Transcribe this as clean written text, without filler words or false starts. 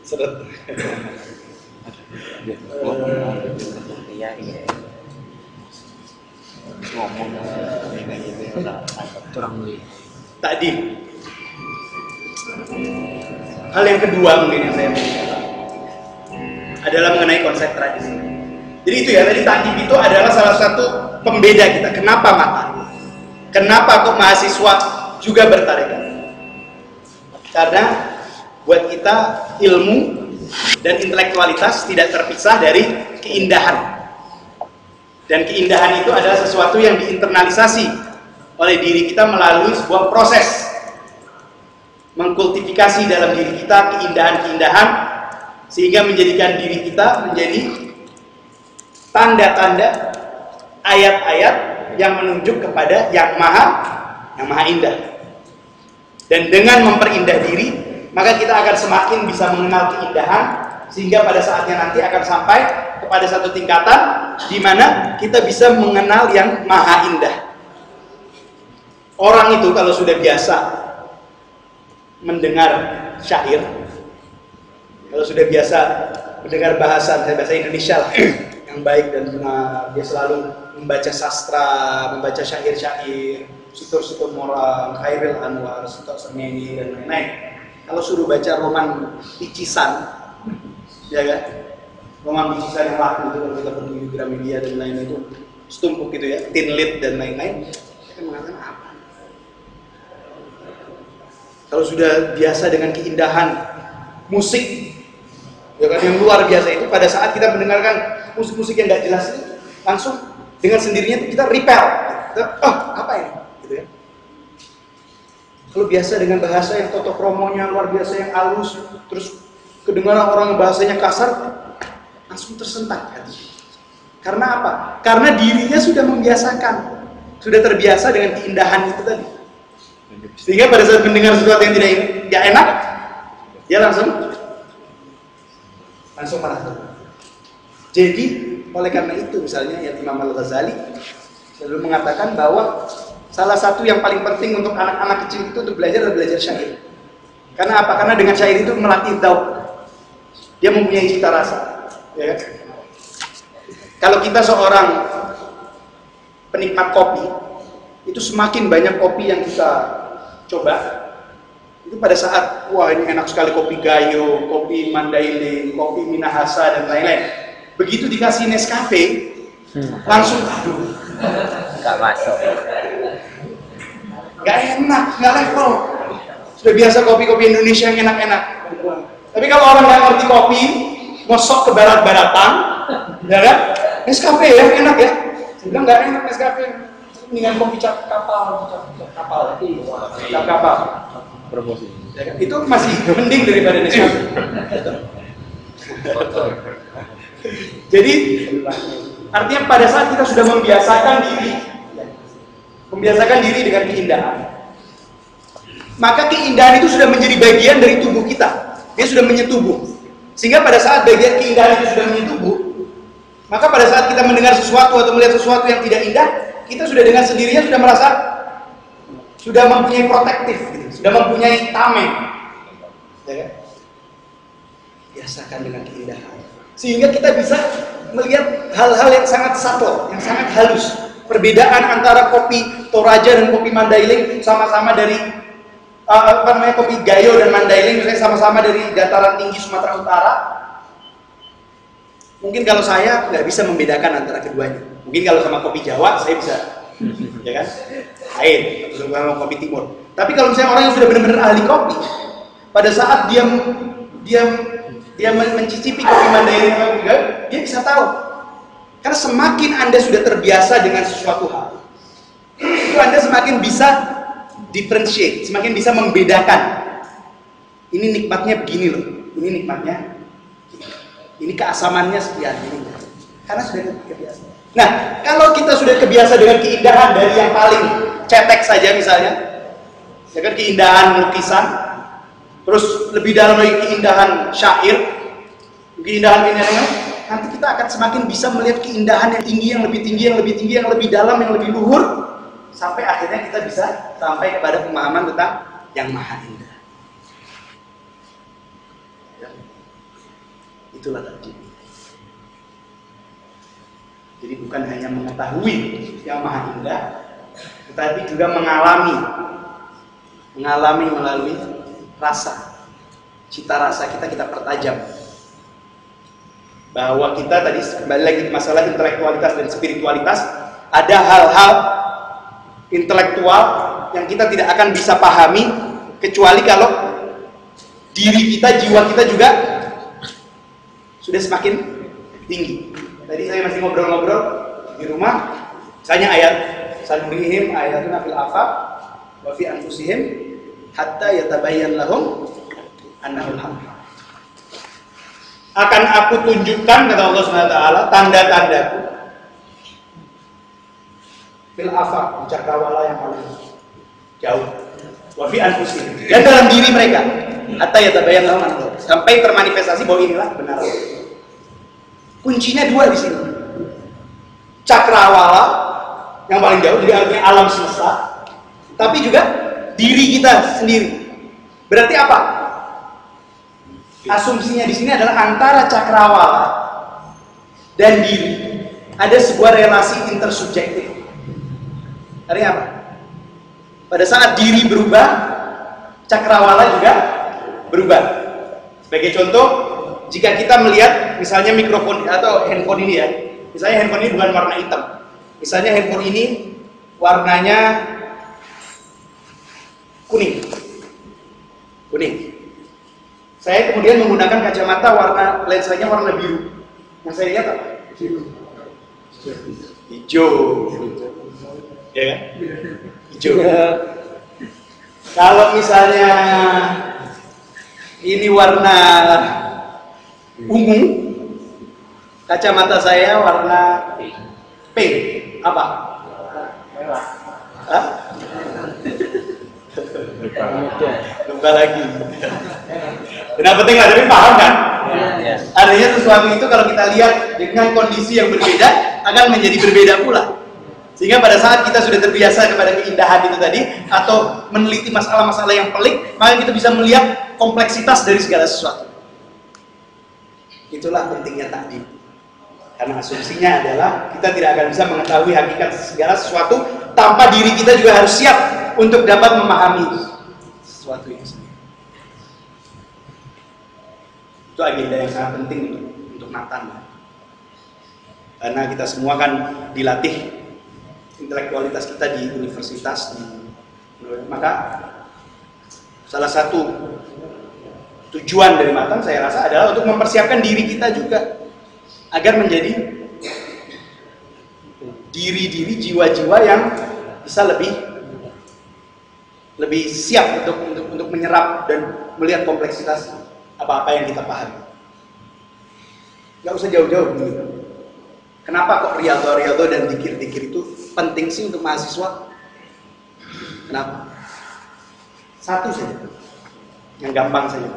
Seret. Iya. Ngomong kayak gitu kurang lebih. Tadi. Hal yang kedua mungkin yang saya mau adalah mengenai konsep tradisi. Jadi itu ya, tadi ta'dib itu adalah salah satu pembeda kita. Kenapa mata? Kenapa kok mahasiswa juga bertarekat? Karena buat kita ilmu dan intelektualitas tidak terpisah dari keindahan. Dan keindahan itu adalah sesuatu yang diinternalisasi oleh diri kita melalui sebuah proses mengkultifikasi dalam diri kita keindahan-keindahan sehingga menjadikan diri kita menjadi tanda-tanda ayat-ayat yang menunjuk kepada yang maha indah. Dan dengan memperindah diri, maka kita akan semakin bisa mengenal keindahan sehingga pada saatnya nanti akan sampai kepada satu tingkatan di mana kita bisa mengenal yang maha indah. Orang itu kalau sudah biasa mendengar syair, kalau sudah biasa mendengar bahasa Indonesia lah, yang baik dan benar, dia selalu membaca sastra, membaca syair-syair, situr-situr moral, Khairil Anwar, Sutok Semeni dan lain-lain. Kalau suruh baca roman picisan, ya kan? Roman picisan yang laku itu kalau kita pergi di Gramedia dan lain-lain itu setumpuk gitu ya, Tinlit dan lain-lain, kita akan mengatakan apa? Kalau sudah biasa dengan keindahan musik, ya kan, yang luar biasa itu, pada saat kita mendengarkan musik-musik yang nggak jelas itu, langsung dengan sendirinya kita repel, apa ini? Gitu ya. Kalau biasa dengan bahasa yang toto kromonya luar biasa yang halus, terus kedengaran orang bahasanya kasar, langsung tersentak hati. Karena apa? Karena dirinya sudah membiasakan, sudah terbiasa dengan keindahan itu tadi. Sehingga pada saat mendengar sesuatu yang tidak enak, dia langsung marah. Jadi oleh karena itu misalnya ya Imam Al-Ghazali selalu mengatakan bahwa salah satu yang paling penting untuk anak-anak kecil itu untuk belajar adalah belajar syair. Karena apa? Karena dengan syair itu melatih dzauq. Dia mempunyai cita rasa. Ya. Kalau kita seorang penikmat kopi, itu semakin banyak kopi yang kita coba, itu pada saat wah ini enak sekali kopi Gayo, kopi Mandailing, kopi Minahasa dan lain-lain. Begitu dikasih Nescafe, langsung aduh, nggak masuk, nggak enak, nggak level. Sudah biasa kopi-kopi Indonesia yang enak-enak. Tapi kalau orang nggak ngerti kopi, ngosok ke barat-baratan, ya kan? Nescafe ya enak ya. Saya bilang nggak enak Nescafe. Dengan kopi cap kapal. Promosi. Ya kan? Itu masih mending daripada Nescafe. Jadi artinya pada saat kita sudah membiasakan diri dengan keindahan, maka keindahan itu sudah menjadi bagian dari tubuh kita. Dia sudah menyetubuh. Sehingga pada saat bagian keindahan itu sudah menyetubuh, maka pada saat kita mendengar sesuatu atau melihat sesuatu yang tidak indah, kita sudah dengan sendirinya sudah merasa sudah mempunyai protektif, gitu. Sudah mempunyai tameng, ya kan? Biasakan dengan keindahan, sehingga kita bisa melihat hal-hal yang sangat subtle, yang sangat halus. Perbedaan antara kopi Toraja dan kopi Mandailing sama-sama dari kopi Gayo dan Mandailing misalnya sama-sama dari dataran tinggi Sumatera Utara. Mungkin kalau saya nggak bisa membedakan antara keduanya. Mungkin kalau sama kopi Jawa saya bisa, ya kan? Lain, atau sama kopi Timur. Tapi kalau misalnya orang yang sudah benar-benar ahli kopi, pada saat dia mencicipi kopi Mandailing atau kopi Gayo, dia bisa tahu. Karena semakin Anda sudah terbiasa dengan sesuatu hal, itu Anda semakin bisa differentiate, semakin bisa membedakan. Ini nikmatnya begini loh, ini nikmatnya, ini keasamannya sekian ini. Karena sudah terbiasa. Nah, kalau kita sudah terbiasa dengan keindahan dari yang paling cetek saja misalnya, ya kan, keindahan lukisan, terus lebih dalam lagi keindahan syair, keindahan nanti kita akan semakin bisa melihat keindahan yang tinggi, yang lebih tinggi, yang lebih tinggi, yang lebih dalam, yang lebih luhur, sampai akhirnya kita bisa sampai kepada pemahaman tentang yang maha indah. Itulah takdim. Jadi bukan hanya mengetahui yang maha indah, tetapi juga mengalami melalui rasa, cita rasa kita pertajam. Bahwa kita tadi kembali lagi ke masalah intelektualitas dan spiritualitas, ada hal-hal intelektual yang kita tidak akan bisa pahami kecuali kalau diri kita, jiwa kita juga sudah semakin tinggi. Tadi saya masih ngobrol-ngobrol di rumah, misalnya ayat sanurihim ayatuna fil afaq wa fi anfusihim hatta yatabayyan lahum annahul haq. Akan aku tunjukkan, kata Allah SWT, tanda-tandaku fil afaq, di cakrawala yang paling jauh, wa fi anfusihim, dan dalam diri mereka, hatta yatabayyan lahum annahul haq, sampai termanifestasi bahwa inilah benar. Kuncinya dua di sini. Cakrawala yang paling jauh, jadi artinya alam semesta, tapi juga diri kita sendiri. Berarti apa? Asumsinya di sini adalah antara cakrawala dan diri ada sebuah relasi intersubjektif. Artinya apa? Pada saat diri berubah, cakrawala juga berubah. Sebagai contoh, jika kita melihat misalnya mikrofon atau handphone ini ya, misalnya handphone ini bukan warna hitam, misalnya handphone ini warnanya kuning. Saya kemudian menggunakan kacamata lensanya warna biru. Yang saya lihat apa? Hijau. Ya kan? Hijau. Kalau misalnya ini warna ungu, kacamata saya warna pink. Apa? Merah. Hah? Lupa lagi. Kenapa penting lah, tapi paham kan? Ya. Artinya sesuatu itu kalau kita lihat dengan kondisi yang berbeda akan menjadi berbeda pula. Sehingga pada saat kita sudah terbiasa kepada keindahan itu tadi, atau meneliti masalah-masalah yang pelik, maka kita bisa melihat kompleksitas dari segala sesuatu. Itulah pentingnya takdim. Karena asumsinya adalah kita tidak akan bisa mengetahui hakikat segala sesuatu tanpa diri kita juga harus siap untuk dapat memahami sesuatu itu sendiri. Itu agenda yang sangat penting untuk Nathan. Karena kita semua kan dilatih intelektualitas kita di universitas, maka salah satu tujuan dari Matan saya rasa adalah untuk mempersiapkan diri kita juga agar menjadi diri-diri, jiwa-jiwa yang bisa lebih siap untuk menyerap dan melihat kompleksitas apa-apa yang kita pahami. Gak usah jauh-jauh begini. Kenapa kok riyadhah dan dikir-dikir itu penting sih untuk mahasiswa? Kenapa? Satu saja, yang gampang saja.